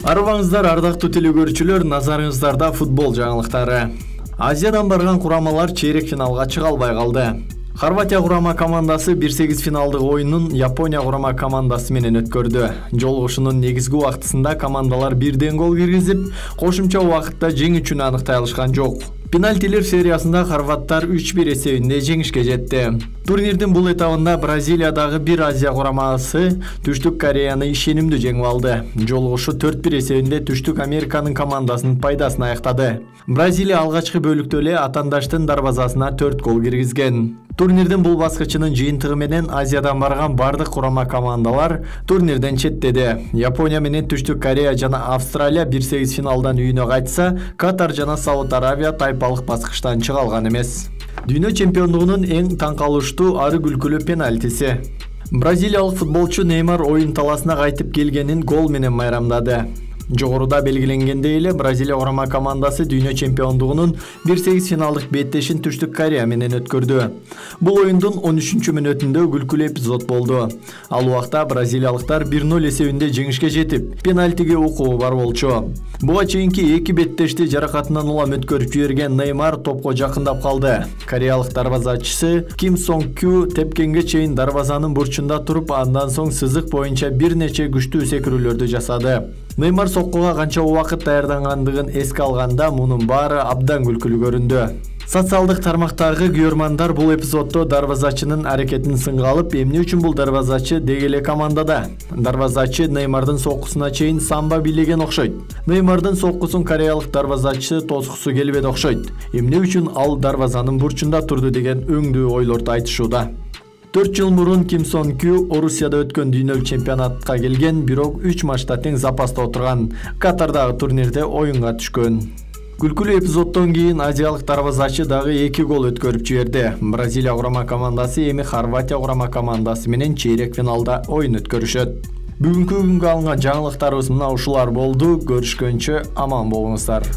Арыбаңыздар, ардактуу телекөрүүчүлөр, назарыңыздарда футбол жаңылыктары. Азиядан барган курамалар чейрек финалга чыга албай калды. Хорватия курама командасы 1-8 финалдык оюнун Япония курама командасы менен өткөрдү. Жолугушуунун негизги убактысында командалар бирден гол киргизип, кошумча убакытта жеңүүчүнү аныктай алышкан жок. Пенальтилер сериясында хорваттар 3-1 эсебинде жеңишке жетти. Турнирдин бул этабында Бразилиядагы бир Азия курамасы Түштүк Кореяны ишенимдүү жеңип алды. Жолугушуу 4-1 эсебинде Түштүк Американын командасынын пайдасына аяктады. Бразилия алгачкы бөлүктө эле атандаштын дарбазасына 4 гол киргизген. Турнирдин бул баскычынын жыйынтыгы менен Азиядан барган бардык курама командалар турнирден четтеди. Япония менен Түштүк Корея жана Австралия 1-8 финалдан үйүнө кайтса, Катар жана Сауд Арабия тайпалык баскычтан чыга алган эмес. Дүйнө чемпиондугунун эң таң калыштуу ары күлкүлүү пенальтиси. Бразилиялык футболчу Неймар оюн таласына кайтып келгенин гол менен майрамдады. Жогоруда белгиленгендей эле Бразилия курама командасы дүйнө чемпиондугунун 1-8 финалдык беттешин Түштүк Корея менен өткөрдү. Бул оюндун 13-мүнөтүндө күлкүлүү эпизод болду. Ал убакта бразилиялыктар 1-0 эсебинде жеңишке жетип, пенальтиге укугу бар болчу. Буга чейинки эки беттешти жаракатынан улам өткөрүп жиберген Неймар топко жакындап калды. Кореялык дарбазачысы Ким Сонг Кю тепкенге чейин дарбазанын бурчунда туруп, андан соң сызык боюнча бир нече күчтүү секирүүлөрдү жасады. Неймар соккуга канча убакыт даярдангандыгын эске алганда мунун баары абдан күлкүлүү көрүндү. Социалдык тармактагы күйөрмандар бул эпизоддо дарбазачынын аракетин сынга алып, эмне үчүн бул дарбазачы дегеле командада? Дарбазачы Неймардын соккусуна чейин самба бийлеген окшойт. Неймардын соккусун кореялык дарбазачы тоскусу келбеди окшойт. Эмне үчүн ал дарбазанын бурчунда турду деген өңдүү ойлорду айтышууда. 4 жыл мурун Ким Сонг Кю Орусияда өткөн дүйнөлүк чемпионатка келген, бирок 3 матчта тең запаста отурган. Катардагы турнирде оюнга түшкөн. Күлкүлүү эпизоддон кийин азиялык дарбазачы дагы 2 гол өткөрүп жиберди. Бразилия курама командасы эми Хорватия курама командасы менен чейрек финалда оюн өткөрүшөт. Бүгүнкү күнгө алынган жаңылыктарыбыз мына ушулар болду. Көрүшкөнчө аман болуңуздар.